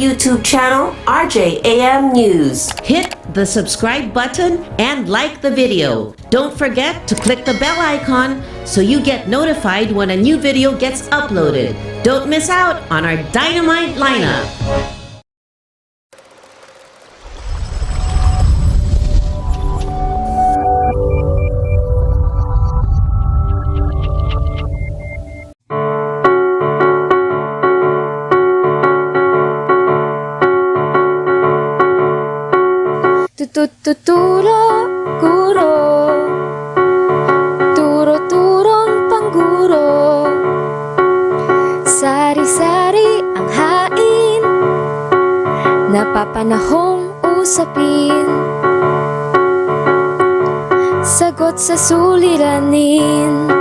YouTube channel, RJAM News. Hit the subscribe button and like the video. Don't forget to click the bell icon so you get notified when a new video gets uploaded. Don't miss out on our dynamite lineup. Turo, guro. Turo-turong pangguro. Sari-sari ang hain, napapanahong usapin. Sagot sa suliranin,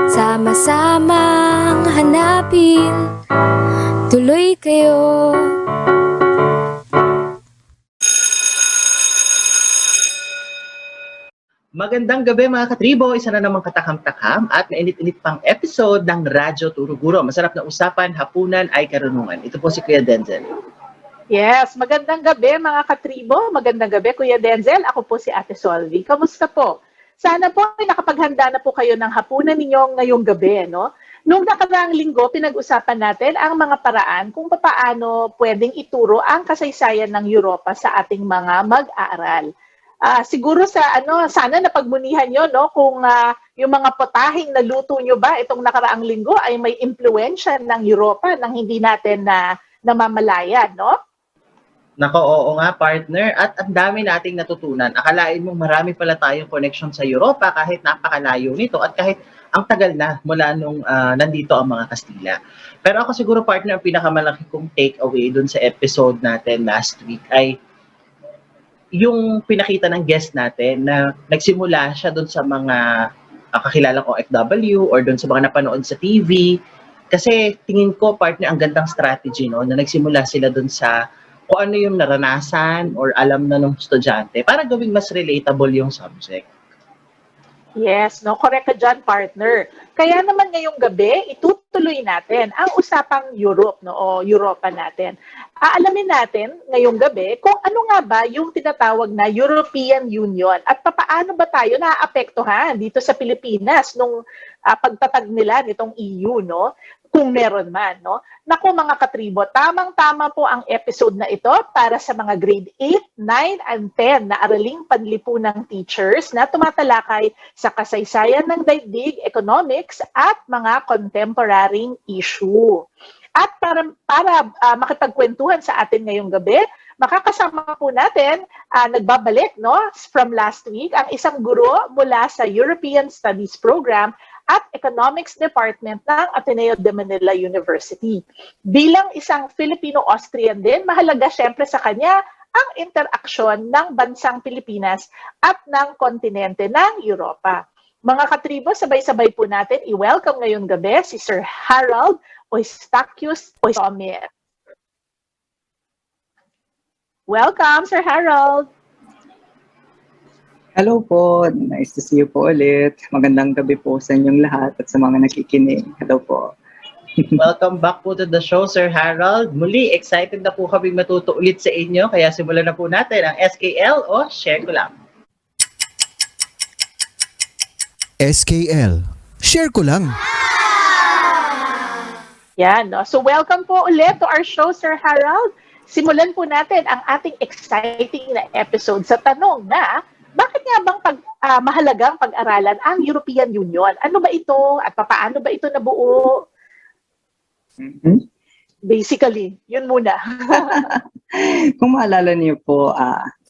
sama-samang hanapin. Tuloy kayo. Magandang gabi mga katribo, isa na namang katakam-takam at mainit-init pang episode ng Radyo, Turo, Guro. Masarap na usapan, hapunan ay karunungan. Ito po si Kuya Denzel. Yes, magandang gabi mga katribo, magandang gabi Kuya Denzel. Ako po si Ate Solvie. Kamusta po? Sana po ay nakapaghanda na po kayo ng hapunan ninyo ngayong gabi, no? Noong nakaraang linggo, pinag-usapan natin ang mga paraan kung paano pwedeng ituro ang kasaysayan ng Europa sa ating mga mag-aaral. Siguro sana napagmunihan nyo, no, kung yung mga potahing naluto nyo ba itong nakaraang linggo ay may impluwensya ng Europa nang hindi natin namamalayan, no? Nako, oo nga partner, at ang dami nating natutunan. Akalain mo marami pala tayong connection sa Europa kahit napakalayo nito at kahit ang tagal na mula nung nandito ang mga Kastila. Pero ako siguro partner, ang pinakamalaki kong take away dun sa episode natin last week ay yung pinakita ng guest natin na nagsimula siya doon sa mga kakilala kong FW or doon sa mga napanood sa TV. Kasi tingin ko, partner, ang gandang strategy, no, na nagsimula sila doon sa kung ano yung naranasan or alam na ng estudyante para gawing mas relatable yung subject. Yes, no, correct ka dyan, partner. Kaya naman ngayong gabi, itutuloy natin ang usapang Europe, no, o Europa natin. Aalamin natin ngayong gabi kung ano nga ba yung tinatawag na European Union at paano ba tayo naaapektuhan dito sa Pilipinas nung pagtatag nila nitong EU, no? Kung meron man, no? Naku mga katribo, tamang-tama po ang episode na ito para sa mga grade 8, 9, and 10 na araling panlipunang teachers na tumatalakay sa kasaysayan ng daigdig, economics, at mga contemporary issue. At para makipagkwentuhan sa atin ngayong gabi, makakasama po natin, nagbabalik, no, from last week, ang isang guro mula sa European Studies Program at Economics Department ng Ateneo de Manila University. Bilang isang Filipino-Austrian din, mahalaga syempre sa kanya ang interaksyon ng bansang Pilipinas at ng kontinente ng Europa. Mga katribo, sabay-sabay po natin i-welcome ngayong gabi si Sir Harold Eustachius Sommer. Welcome, Sir Harold! Hello po, nice to see you po ulit. Magandang gabi po sa inyong lahat at sa mga nakikinig. Hello po. Welcome back po to the show, Sir Harold. Muli, excited na po kami matuto ulit sa inyo, kaya simulan na po natin ang SKL o Share Ko Lang. SKL, Share Ko Lang. Yan, no? So welcome po ulit to our show, Sir Harold. Simulan po natin ang ating exciting na episode sa tanong na bakit nga bang mahalagang pag-aralan ang European Union? Ano ba ito at paano ba ito nabuo? Basically, yun muna. Kung maalala niyo po,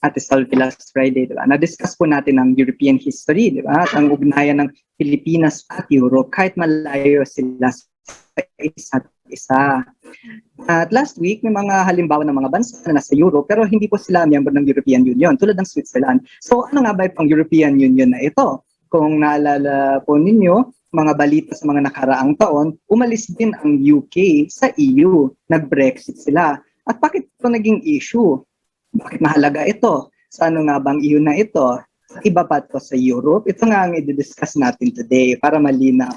Ate Solvie last Friday, diba? Na-discuss po natin ang European history, diba? At ang ugnayan ng Pilipinas at Europe kahit malayo sila sa isa't isa. At last week, may mga halimbawa ng mga bansa na nasa Europe pero hindi po sila miyembro ng European Union tulad ng Switzerland. So ano nga ba itong European Union na ito? Kung naalala po ninyo, mga balita sa mga nakaraang taon, umalis din ang UK sa EU. Nag-Brexit sila. At bakit ito naging issue? Bakit mahalaga ito? Sa ano nga bang EU na ito? Iba pa ito sa Europe? Ito nga ang i-discuss natin today para malinaw.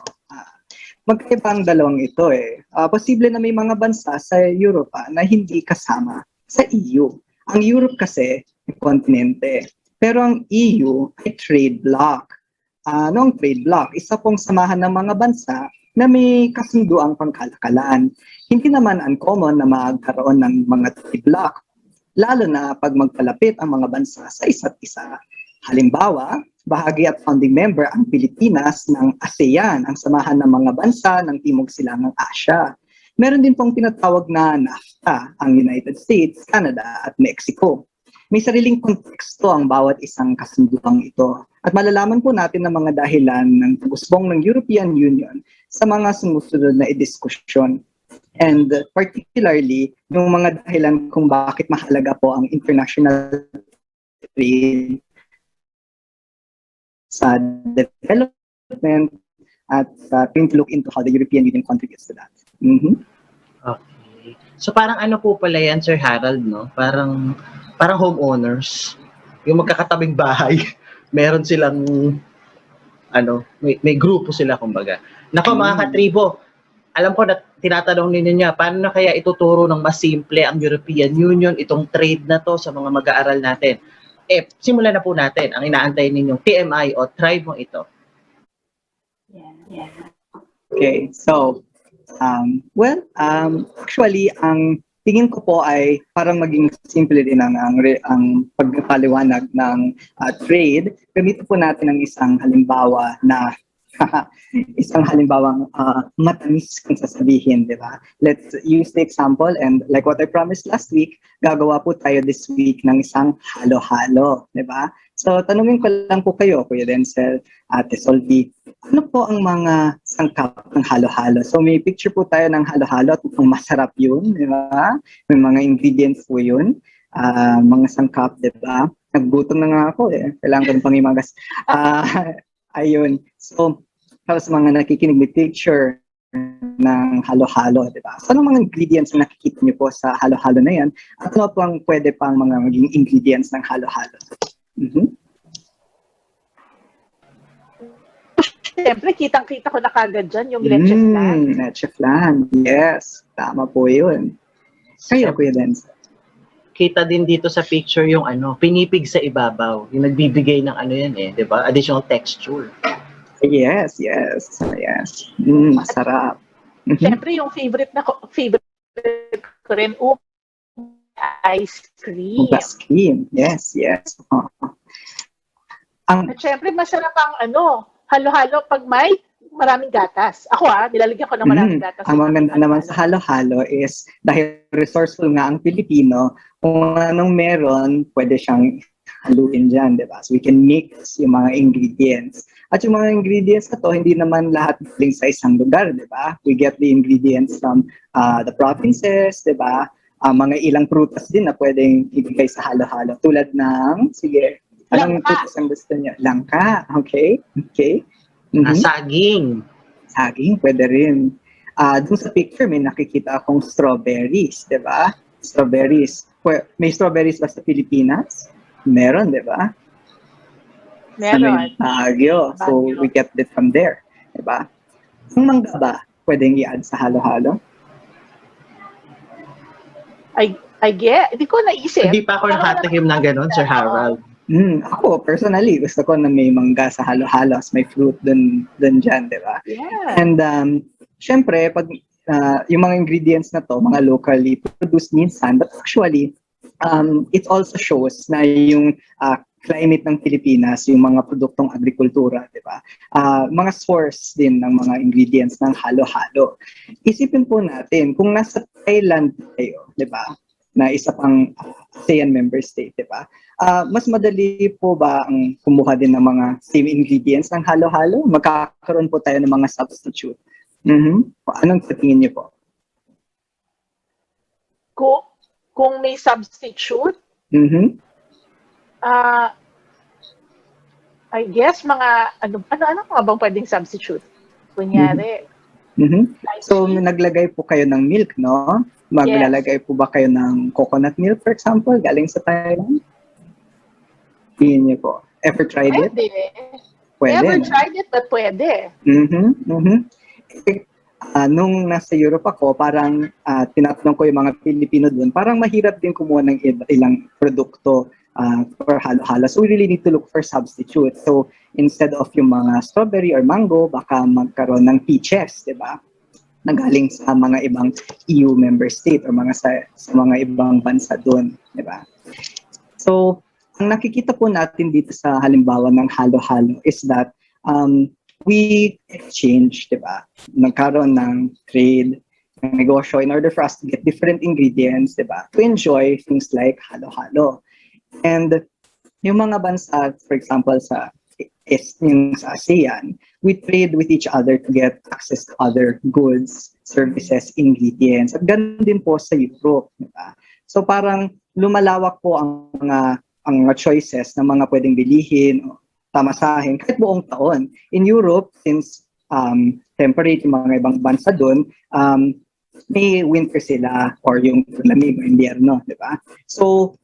magkaiba ang dalawang ito eh. Posible na may mga bansa sa Europa na hindi kasama sa EU. Ang Europe kasi, ay kontinente. Pero ang EU ay trade bloc. Ano ang trade bloc? Isa pong samahan ng mga bansa na may kasunduang pangkalakalan. Hindi naman uncommon na magkaroon ng mga trade bloc, lalo na pag magpalapit ang mga bansa sa isa't isa. Halimbawa, bahagi at founding member ang Pilipinas ng ASEAN, ang samahan ng mga bansa ng Timog Silangang Asya. Meron din pong tinatawag na NAFTA, ang United States, Canada at Mexico. May sariling konteksto ang bawat isang kasunduang ito. At malalaman po natin ang mga dahilan ng pag-usbong ng European Union sa mga sumusunod na ediskusyon. And particularly, yung mga dahilan kung bakit mahalaga po ang international trade sa development at trying to look into how the European Union contributes to that. Okay. So parang ano po pala yan, Sir Harold, no? Parang homeowners, yung magkakatabing bahay, meron silang may grupo sila kumbaga. Nako mga katribo, alam ko na tinatanong ninyo niya, paano na kaya ituturo ng mas simple ang European Union, itong trade na to sa mga mag-aaral natin? Simulan na po natin ang inaantay ninyong TMI o try mo ito. Okay, so, actually, ang tingin ko po ay parang maging simple din ang pagpapaliwanag ng trade. Gamito po natin ang isang halimbawa na isang halimbawang matamis kung sasabihin, di ba? Let's use the example and like what I promised last week, gagawa po tayo this week ng isang halo-halo, di ba? So, tanungin ko lang po kayo, Kuya Denzel, Ate Solvie, ano po ang mga sangkap ng halo-halo? So, may picture po tayo ng halo-halo at mukhang masarap yun, di ba? May mga ingredients po yun, mga sangkap, di ba? Naggutom na nga ako eh, kailangan ko ng pangimagas. Ayun. So, para sa mga nakikinig, may picture ng halo-halo, di ba? So, anong mga ingredients na nakikita niyo po sa halo-halo na yan? At ano po ang pwede pang mga maging ingredients ng halo-halo? Siyempre, kitang-kita ko na kagad dyan yung leche flan. Leche flan, yes. Tama po yun. Kayo, Kuya Denzel. Kita din dito sa picture yung pinipig sa ibabaw. Yung nagbibigay ng yan eh, di ba? Additional texture. Yes. Masarap. Siyempre, yung favorite ko rin, ice cream. Ice cream, yes. At siyempre, masarap ang halo-halo pag may maraming gatas. Ako nilalagyan ko ng maraming gatas. Ang maganda naman sa halo-halo is dahil resourceful nga ang Pilipino, kung anong meron, pwede siyang haluin dyan, di ba? So we can mix yung mga ingredients. At yung mga ingredients na to, hindi naman lahat galing sa isang lugar, di ba? We get the ingredients from the provinces, di ba? Mga ilang prutas din na pwedeng ibigay sa halo-halo. Tulad ng, sige, anong prutas ang gusto niyo? Langka, okay. Saging. Saging, pwede rin. Doon sa picture, may nakikita akong strawberries, di ba? Strawberries. May strawberries ba sa Pilipinas? Meron, di ba? Meron. Sa Radyo. So, we get it from there. Di ba? Ang mangga ba, pwedeng i-add sa halo-halo? I get. Hindi ko naisip. Hindi pa ako nakatikim ng ganun, Sir Harold. Ako, personally, gusto ko na may mangga sa halo-halo, may fruit dun dyan, di ba? Yeah. And, syempre, pag yung mga ingredients na to, mga locally produced minsan, but actually, it also shows na yung climate ng Pilipinas, yung mga produktong agrikultura, di ba? Mga source din ng mga ingredients ng halo-halo. Isipin po natin, kung nasa Thailand tayo, di ba? Na isa pang ASEAN member state, di ba? Mas madali po ba ang kumuha din ng mga same ingredients ng halo-halo? Magkakaroon po tayo ng mga substitute. Anong tingin niyo po? Kung may substitute, I guess ano nga bang pwedeng substitute? Kunyari. So, naglagay po kayo ng milk, no? Maglalagay po ba kayo ng coconut milk, for example, galing sa Thailand? Tingin niyo po. Ever tried it? Pwede. Never tried it, but pwede. nung nasa Europe ako, parang tinatanong ko yung mga Pilipino doon, parang mahirap din kumuha ng ilang produkto for halo-halo. So we really need to look for substitutes. So instead of yung mga strawberry or mango, baka magkaroon ng peaches, di ba? Nagaling sa mga ibang EU member state or sa mga ibang bansa doon, di ba? So ang nakikita po natin dito sa halimbawa ng halo-halo is that we exchange, di ba? Nagkaroon ng trade, ng negosyo in order for us to get different ingredients, di ba? To enjoy things like halo-halo. And yung mga bansa, for example, sa ASEAN, we trade with each other to get access to other goods, services, ingredients. At ganun din po sa Europe. Diba? So parang lumalawak po ang mga choices na mga pwedeng bilihin o tamasahin kahit buong taon. In Europe, since temperate yung mga ibang bansa doon, may winter sila or yung lamig o invierno. Diba? So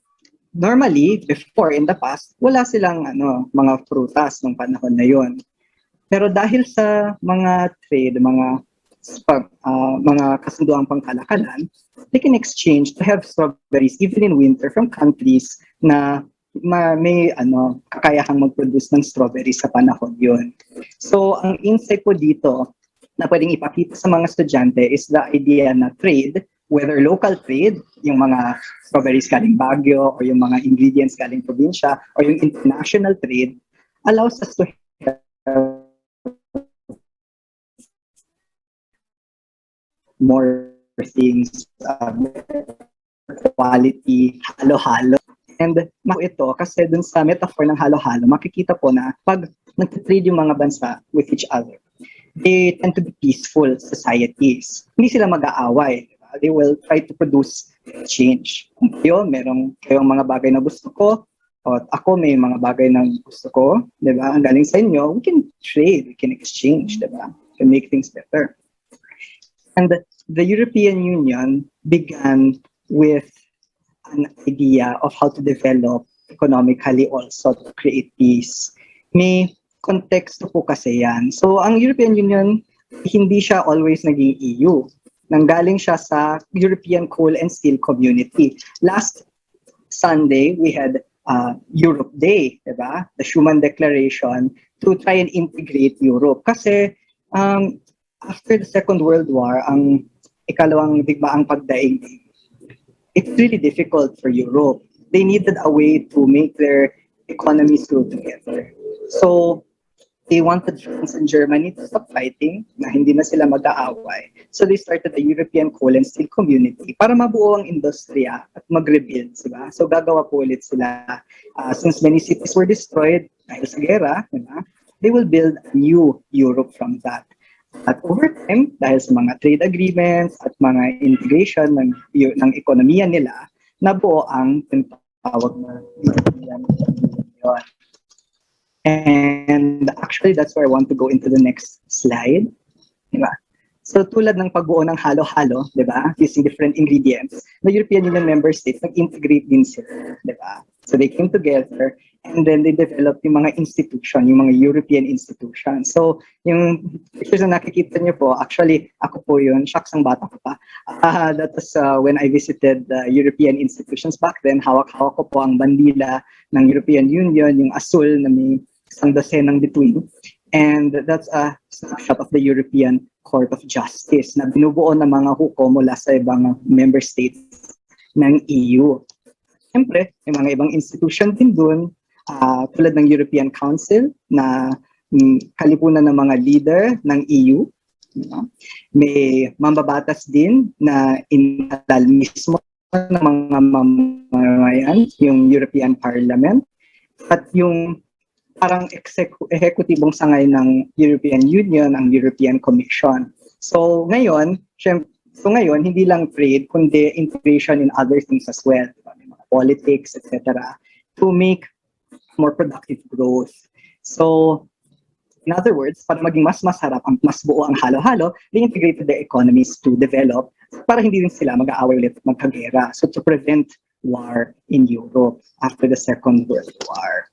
normally, before, in the past, wala silang mga prutas nung panahon na yon. Pero dahil sa mga trade, mga kasunduang pangkalakalan, they can exchange to have strawberries even in winter from countries na may kakayahang mag-produce ng strawberries sa panahon yon. So, ang insight po dito na pwedeng ipakita sa mga estudyante is the idea na trade, whether local trade, yung mga strawberries galing Baguio, or yung mga ingredients galing probinsya, or yung international trade, allows us to have more things, quality, halo-halo. And ito, kasi dun sa metaphor ng halo-halo, makikita po na pag nag-trade yung mga bansa with each other, they tend to be peaceful societies. Hindi sila mag-aaway. They will try to produce change. Kung kayo, meron kayong mga bagay na gusto ko, o ako may mga bagay na gusto ko, di ba? Ang galing sa inyo, we can trade, we can exchange, di ba? We can make things better. And the European Union began with an idea of how to develop economically also to create peace. May konteksto po kasi yan. So, ang European Union, hindi siya always naging EU. Nanggaling siya sa European Coal and Steel Community. Last Sunday, we had Europe Day, diba? The Schuman Declaration to try and integrate Europe. Kasi after the Second World War, ang ikalawang digmaang pagdaigdig, it's really difficult for Europe. They needed a way to make their economies go together. So, they wanted France and Germany to stop fighting, na hindi na sila mag-aaway. So they started the European Coal and Steel Community para mabuo ang industriya at mag-rebuild, diba? So gagawa po ulit sila. Since many cities were destroyed dahil sa gera, diba? They will build a new Europe from that. At over time, dahil sa mga trade agreements at mga integration ng ekonomiya nila, nabuo ang tinatawag na European Union. And actually, that's where I want to go into the next slide. Diba? So tulad ng pagbuo ng halo-halo, diba? Using different ingredients, the European Union member states nag-integrate din sila. Diba? So they came together and then they developed yung mga institution, yung mga European institutions. So yung pictures na nakikita niyo po, actually, ako po yun, shucks ang bata ko pa. That was when I visited the European institutions back then. Hawak-hawak ko po ang bandila ng European Union, yung asul na may isang dosenang bituin. And that's a snapshot of the European Court of Justice na binubuo ng mga hukom mula sa ibang member states ng EU. Siyempre, may mga ibang institution din dun, tulad ng European Council na kalipunan ng mga leader ng EU. May mambabatas din na inalal mismo ng mga mamamayan, yung European Parliament, at yung parang exekutibong sangay ng European Union, ang European Commission. So ngayon, hindi lang trade, kundi integration in other things as well. May mga politics, etc. to make more productive growth. So, in other words, para maging mas masarap, mas buo ang halo-halo, they integrated their economies to develop para hindi rin sila mag-aaway ulit at magkagera. So, to prevent war in Europe after the Second World War.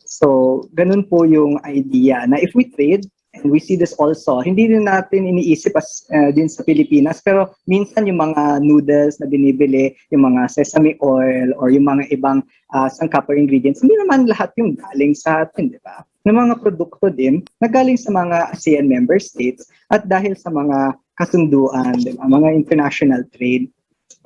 So, ganun po yung idea na if we trade, And we see this also, hindi din natin iniisip as din sa Pilipinas, pero minsan yung mga noodles na binibili, yung mga sesame oil or yung mga ibang sangkap or ingredients, hindi naman lahat yung galing sa atin, di ba? Ng mga produkto din na galing sa mga ASEAN member states at dahil sa mga kasunduan, di ba? Mga international trade.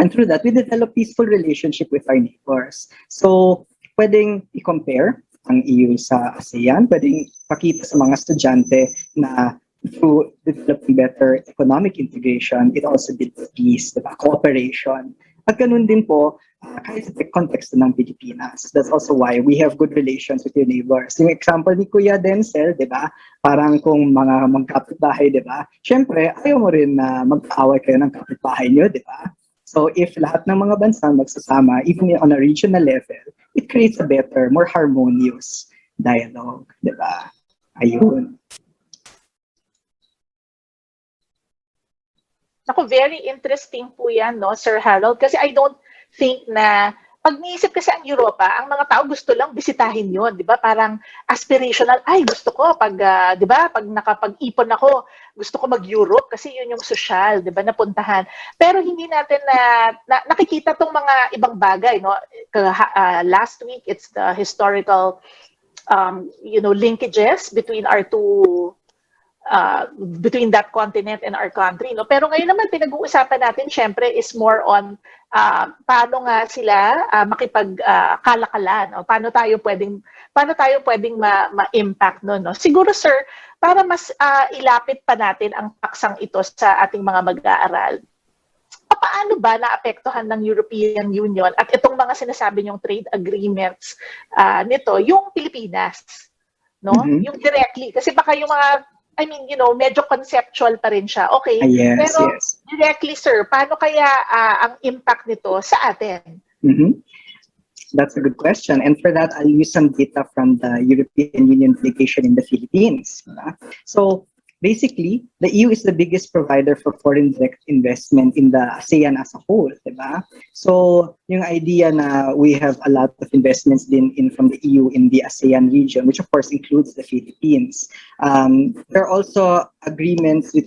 And through that, we develop peaceful relationship with our neighbors. So, pwedeng i-compare ang EU sa ASEAN, pwedeng pakita sa mga estudyante na through developing better economic integration, it also builds peace, diba? Cooperation. At ganun din po, kahit sa context ng Pilipinas. That's also why we have good relations with your neighbors. Yung example ni Kuya Denzel, diba? Parang kung mga magkapitbahay, diba? Siyempre, ayaw mo rin na mag-aaway kayo ng kapitbahay nyo, diba? So if lahat ng mga bansa magsasama, even on a regional level, it creates a better, more harmonious dialogue, di ba? Ayun. Ako, very interesting po yan, no, Sir Harold, kasi I don't think na pag niisip kasi ang Europa, ang mga tao gusto lang bisitahin yon, di ba? Parang aspirational, ay gusto ko pag, di ba, pag nakapag-ipon ako, gusto ko mag-Europe kasi yun yung social, di ba, napuntahan. Pero hindi natin nakikita tong mga ibang bagay, no? Last week, it's the historical, linkages between our two between that continent and our country, no? Pero ngayon naman pinag-uusapan natin syempre is more on paano nga sila makipagkalakalan, no? Paano tayo pwedeng ma-impact no? Siguro sir, para mas ilapit pa natin ang paksang ito sa ating mga mag-aaral. Paano ba naapektuhan ng European Union at itong mga sinasabi niyong trade agreements nito yung Pilipinas, no? Yung directly kasi baka yung mga medyo conceptual pa rin siya. Okay. Yes, pero yes. directly, sir, paano kaya ang impact nito sa atin? That's a good question. And for that, I'll use some data from the European Union delegation in the Philippines. So basically, the EU is the biggest provider for foreign direct investment in the ASEAN as a whole, diba? So, yung idea na we have a lot of investments in from the EU in the ASEAN region, which of course includes the Philippines. There are also agreements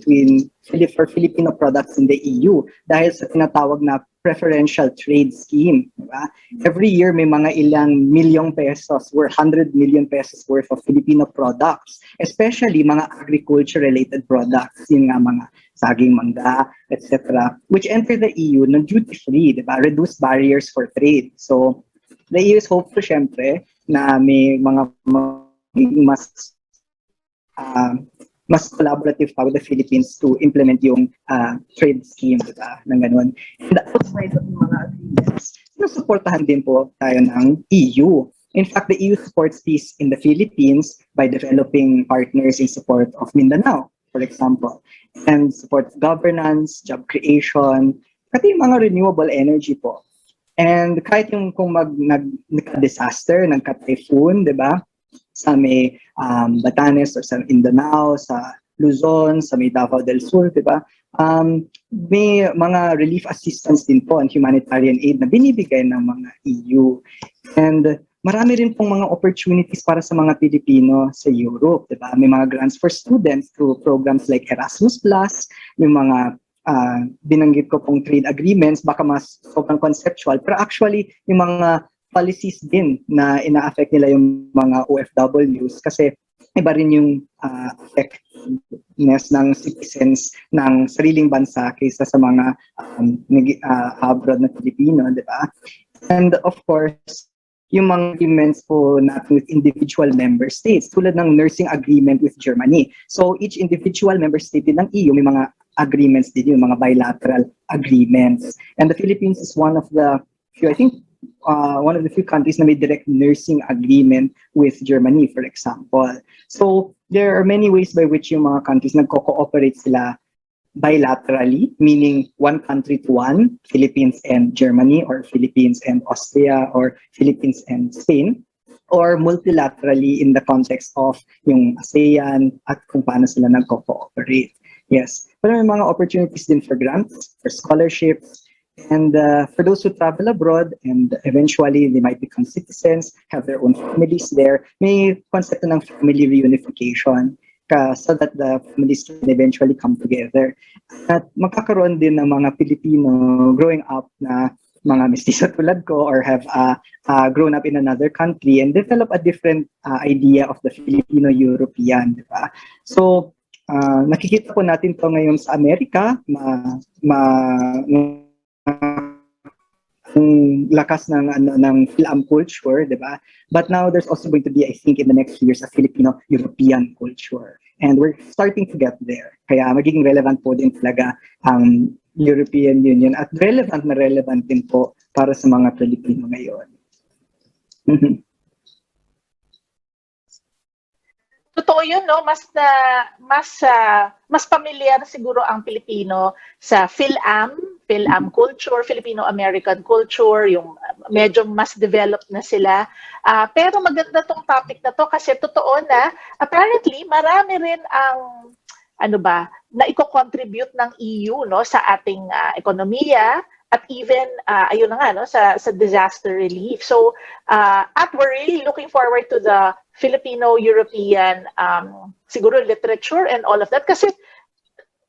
for Filipino products in the EU dahil sa tinatawag na preferential trade scheme. Diba? Every year may mga ilang milyong pesos or 100 million pesos worth of Filipino products, especially mga agriculture-related products, yung nga mga saging, mangga, etc., which enter the EU na duty-free, diba? Reduced barriers for trade. So, the EU is hopeful, syempre, na may mga mas collaborative pa with the Philippines to implement yung trade scheme, diba? Ng ganun. And outside of mga agreements, sinusuportahan din po tayo ng EU. In fact, the EU supports peace in the Philippines by developing partners in support of Mindanao, for example, and supports governance, job creation, pati yung mga renewable energy po. And kahit yung kung nagka-disaster, nagka-typhoon, diba? Sa may Batanes or sa Mindanao, sa Luzon, sa may Davao del Sur, diba? May mga relief assistance din po and humanitarian aid na binibigay ng mga EU. And marami rin pong mga opportunities para sa mga Pilipino sa Europe, diba? May mga grants for students through programs like Erasmus+, may mga binanggit ko pong trade agreements, baka mas sobrang conceptual, pero actually yung mga policies din na ina-affect nila yung mga OFWs kasi iba rin yung effectiveness ng citizens ng sariling bansa kaysa sa mga abroad na Pilipino, di ba? And of course, yung mga agreements po natin with individual member states, tulad ng nursing agreement with Germany. So each individual member state din ng EU, may mga agreements din yung mga bilateral agreements. And the Philippines is one of the few, I think, one of the few countries na may direct nursing agreement with Germany, for example. So there are many ways by which yung mga countries nagko-cooperate sila bilaterally, meaning one country to one, Philippines and Germany, or Philippines and Austria, or Philippines and Spain, or multilaterally in the context of yung ASEAN at kung paano sila nagko-cooperate. Yes. Pero may mga opportunities din for grants, for scholarships, and for those who travel abroad and eventually they might become citizens, have their own families there, may concept ng family reunification. so that the families can eventually come together. At magkakaroon din ng mga Pilipino growing up na mga mestizo tulad ko or have grown up in another country and develop a different idea of the Filipino-European, di ba? So, nakikita po natin to ngayon sa Amerika, ang lakas ng film culture, di ba? But now there's also going to be, I think, in the next few years, a Filipino-European culture. And we're starting to get there. Kaya magiging relevant po din talaga ang European Union at relevant na relevant din po para sa mga Pilipino ngayon. Totoo yun, no? Mas pamilyar siguro ang Pilipino sa PhilAm culture, Filipino-American culture, yung medyo mas developed na sila. Pero maganda tong topic na to kasi totoo na apparently marami rin ang na i-contribute ng EU, no, sa ating ekonomiya at even ayun na nga, no, sa disaster relief. So at we're really looking forward to the Filipino-European siguro literature and all of that kasi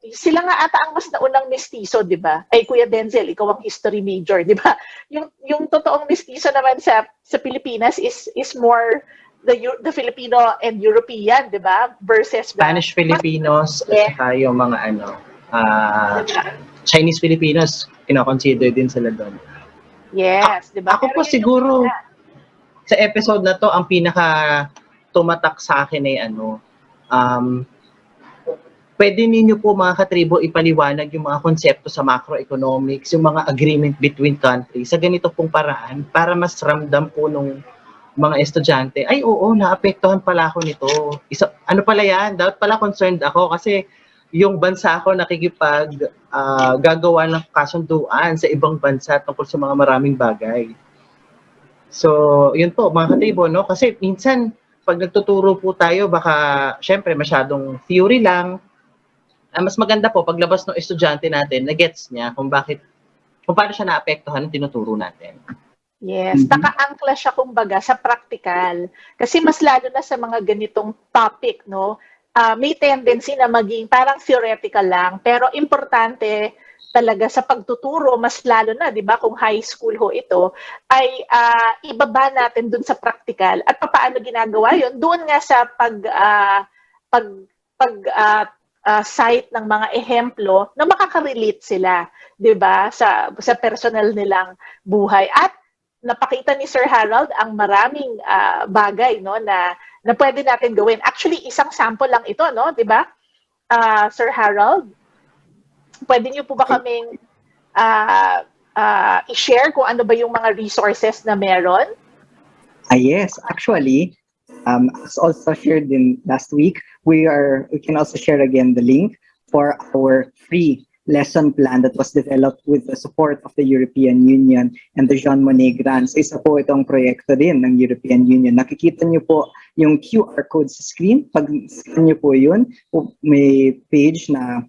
sila nga ata ang mas naunang mestizo, di ba? Ay, Kuya Denzel, ikaw ang history major, di ba? Yung totoong mestizo naman sa Pilipinas is more the Filipino and European, di ba? Versus Spanish Filipinos, at saka yung mga Chinese Filipinos, kino-consider din sila doon. Yes, di ba? Ako po siguro, sa episode na to, ang pinaka tumatak sa akin ay pwede ninyo po mga katribo ipaliwanag yung mga konsepto sa macroeconomics, yung mga agreement between countries sa ganito pong paraan para mas ramdam po nung mga estudyante, ay oo, naapektuhan pala ako nito. Ano pala yan? Dapat pala concerned ako kasi yung bansa ko gagawa ng kasunduan sa ibang bansa tungkol sa mga maraming bagay. So, yun po mga katribo, no? Kasi minsan, pag nagtuturo po tayo, baka syempre masyadong theory lang. Mas maganda po paglabas ng estudyante natin na gets niya kung paano siya naapektuhan ng tinuturo natin. Yes, nakaangkla siya kumbaga sa practical. Kasi mas lalo na sa mga ganitong topic, no, may tendency na maging parang theoretical lang, pero importante talaga sa pagtuturo, mas lalo na, di ba, kung high school ho ito, ay ibaba natin dun sa practical. At paano ginagawa yun? Doon nga sa cite ng mga ehemplo na makaka-relate sila, 'di ba, sa personal nilang buhay. At napakita ni Sir Harold ang maraming bagay, no, na pwede natin gawin. Actually, isang sample lang ito, no, 'di ba? Sir Harold, pwede niyo po ba kaming i-share kung ano ba yung mga resources na meron? Yes, actually, as also shared in last week, we can also share again the link for our free lesson plan that was developed with the support of the European Union and the Jean Monnet grants. Isa po itong proyekto din ng European Union. Nakikita niyo po yung QR code sa screen. Pag scan niyo po yun, may page na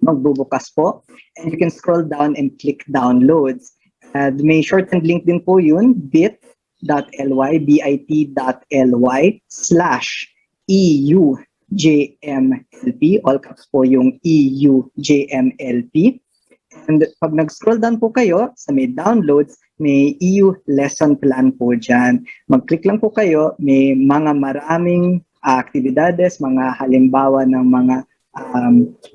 magbubukas po. And you can scroll down and click downloads. And may shortened link din po yun, bit.ly/EUJMLP. All caps po yung EUJMLP. And pag nag-scroll down po kayo, sa may downloads, may EU lesson plan po dyan. Mag-click lang po kayo, may mga maraming aktibidades, mga halimbawa ng mga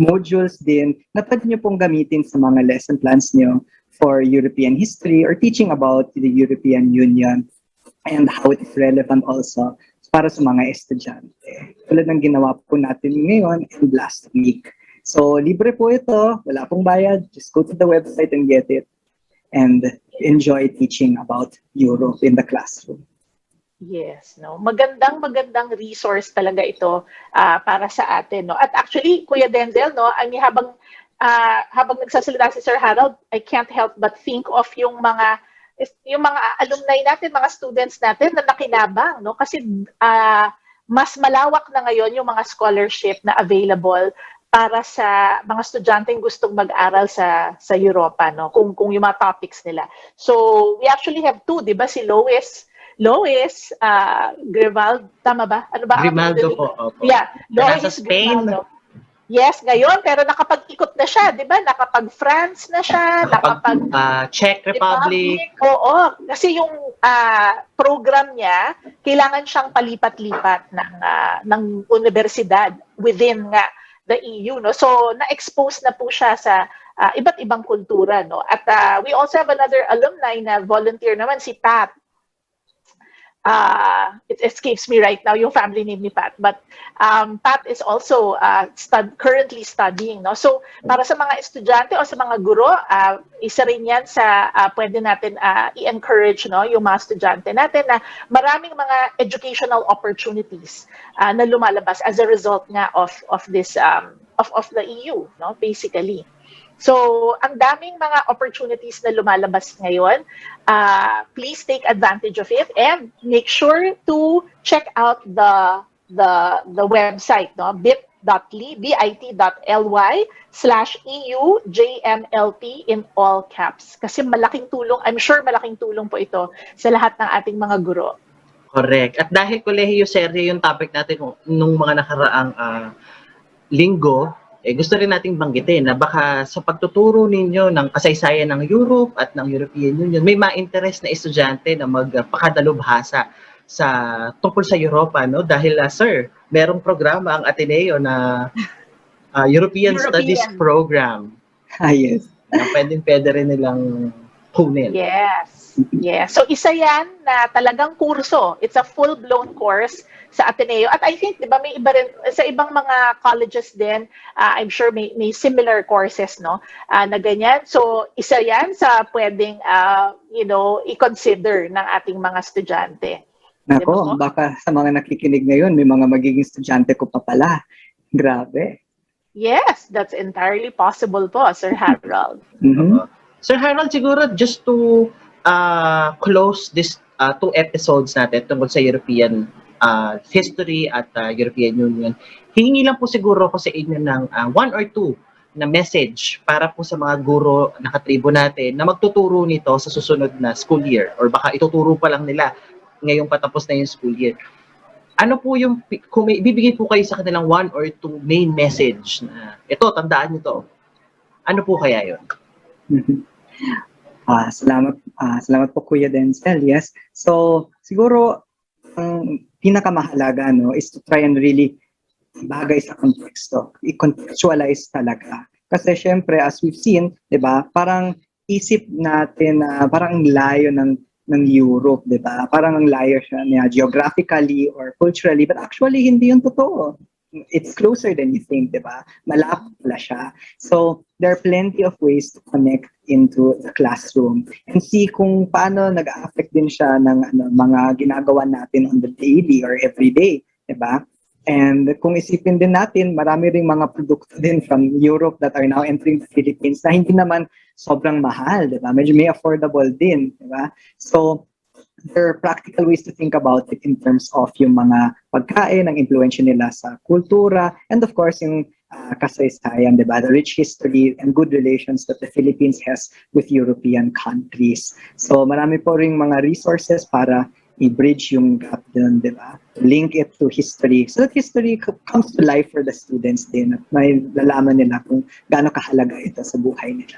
modules din na pwede nyo pong gamitin sa mga lesson plans nyo for European history or teaching about the European Union and how it is relevant also para sa mga estudyante. Tulad ng ginawa po natin ngayon and last week. So, libre po ito. Wala pong bayad. Just go to the website and get it and enjoy teaching about Europe in the classroom. Yes, no. Magandang resource talaga ito para sa atin, no. At actually, Kuya Denzel, no, habang nagsasalita si Sir Harold, I can't help but think of yung mga alumni natin, mga students natin na nakinabang, no, kasi mas malawak na ngayon yung mga scholarship na available para sa mga estudyanteng gustong mag-aral sa Europa, no, kung yung mga topics nila. So, we actually have two, 'di ba, si Lois Lois Grimaldo, tama ba? Ano ba? Grimaldo po. Opo. Yeah, Nasa Lois Spain. Grimaldo. Yes, ngayon, pero nakapag-ikot na siya, di ba? Nakapag-France na siya, nakapag Czech Republic. Oo, kasi yung program niya, kailangan siyang palipat-lipat ng universidad within nga the EU, no? So na-expose na po siya sa iba't ibang kultura, no? At we also have another alumni na volunteer naman, si Pat. It escapes me right now yung family name ni Pat, but Pat is also currently studying, no? So para sa mga estudyante o sa mga guro, isa rin yan sa pwede natin i-encourage, no, yung mga estudyante natin na maraming mga educational opportunities na lumalabas as a result nga of this of the EU, no, basically. So, ang daming mga opportunities na lumalabas ngayon. Please take advantage of it and make sure to check out the website, no? bit.ly/EUJMLP in all caps. Kasi malaking tulong, I'm sure malaking tulong po ito sa lahat ng ating mga guro. Correct. At dahil kolehiyo serye yung topic natin nung mga nakaraang linggo, gusto rin nating banggitin na baka sa pagtuturo ninyo ng kasaysayan ng Europe at ng European Union, may ma-interest na estudyante na magpakadalubhasa tungkol sa Europa, no? Dahil, sir, merong programa ang Ateneo na European Studies Program. Yes. Na pwede rin nilang kunin. Yes. Yes. So isa yan na talagang kurso. It's a full-blown course sa Ateneo. At I think, di ba, may iba rin, sa ibang mga colleges din, I'm sure may similar courses, no, na ganyan. So isa yan sa pwedeng, i-consider ng ating mga estudyante. Nako, baka sa mga nakikinig ngayon, may mga magiging estudyante ko pa pala. Grabe. Yes, that's entirely possible po, Sir Harold. Sir Harold, siguro just to close this 2 episodes natin tungkol sa European history at European Union, hihingi lang po siguro ko sa inyo ng 1 or 2 na message para po sa mga guro na katribo natin na magtuturo nito sa susunod na school year or baka ituturo pa lang nila ngayong patapos na yung school year. Ano po yung, kung may bibigay po kayo sa kanilang 1 or 2 main message na ito, tandaan nyo to. Ano po kaya yun? Salamat po Kuya Denzel. Yes. So, siguro ang pinakamahalaga, no, is to try and really bagay sa konteksto. I-contextualize talaga. Kasi syempre, as we've seen, 'di ba? Parang isip natin na parang ang layo ng Europe, 'di ba? Parang ang layo siya niya geographically or culturally, but actually hindi 'yun totoo. It's closer than you think, di ba? Malapit pala siya. So, there are plenty of ways to connect into the classroom and see kung paano nag-affect din siya ng mga ginagawa natin on the daily or everyday, di ba? And kung isipin din natin, marami ring mga produkto din from Europe that are now entering the Philippines na hindi naman sobrang mahal, di ba? Medyo may affordable din, di ba? So, there are practical ways to think about it in terms of yung mga pagkain, ang impluensya nila sa kultura, and of course, yung kasaysayan, diba? The rich history and good relations that the Philippines has with European countries. So, marami po ring mga resources para i-bridge yung gap dun, diba? Link it to history. So that history comes to life for the students din at may lalaman nila kung gaano kahalaga ito sa buhay nila.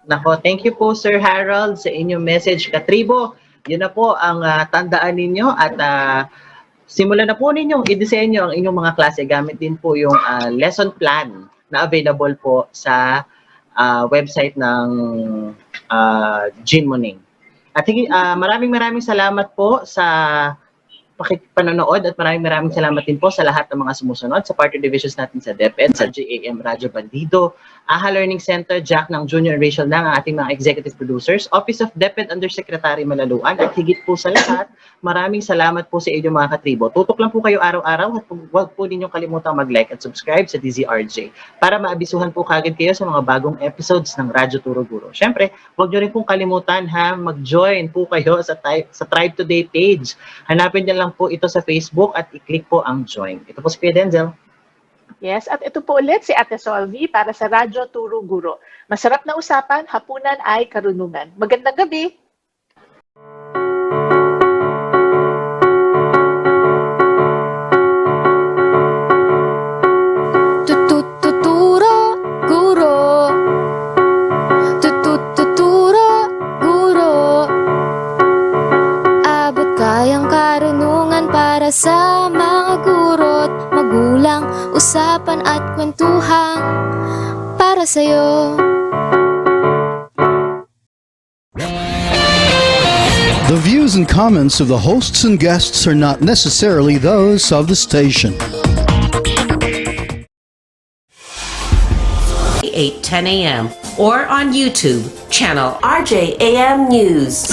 Nako, thank you po Sir Harold sa inyong message. Katribo, yun na po ang tandaan ninyo at simulan na po ninyong i-disenyo ang inyong mga klase. Gamit din po yung lesson plan na available po sa website ng Ginmoning. At maraming salamat po sa pakipanonood at maraming salamat din po sa lahat ng mga sumusunod sa partner divisions natin sa DepEd, sa JAM Radyo Bandido, AHA Learning Center, Jack ng Junior and Rachel ng ating mga executive producers, Office of DepEd Undersecretary Malaluan, at higit po sa lahat, maraming salamat po sa inyo mga katribo. Tutok lang po kayo araw-araw at huwag po ninyong kalimutang mag-like at subscribe sa DZRJ para maabisuhan po kagad kayo sa mga bagong episodes ng Radyo Turo Guro. Siyempre, huwag nyo rin pong kalimutan mag-join po kayo sa Tribe Today page. Hanapin nyo lang po ito sa Facebook at i-click po ang join. Ito po si Kuya Denzel. Yes, at ito po ulit si Ate Solvie para sa Radyo Turo Guro. Masarap na usapan, hapunan ay karunungan. Magandang gabi! para sa mga guro't magulang, usapan at kwentuhan para sa'yo. The views and comments of the hosts and guests are not necessarily those of the station. 8:10 a.m. or on YouTube, channel RJAM News.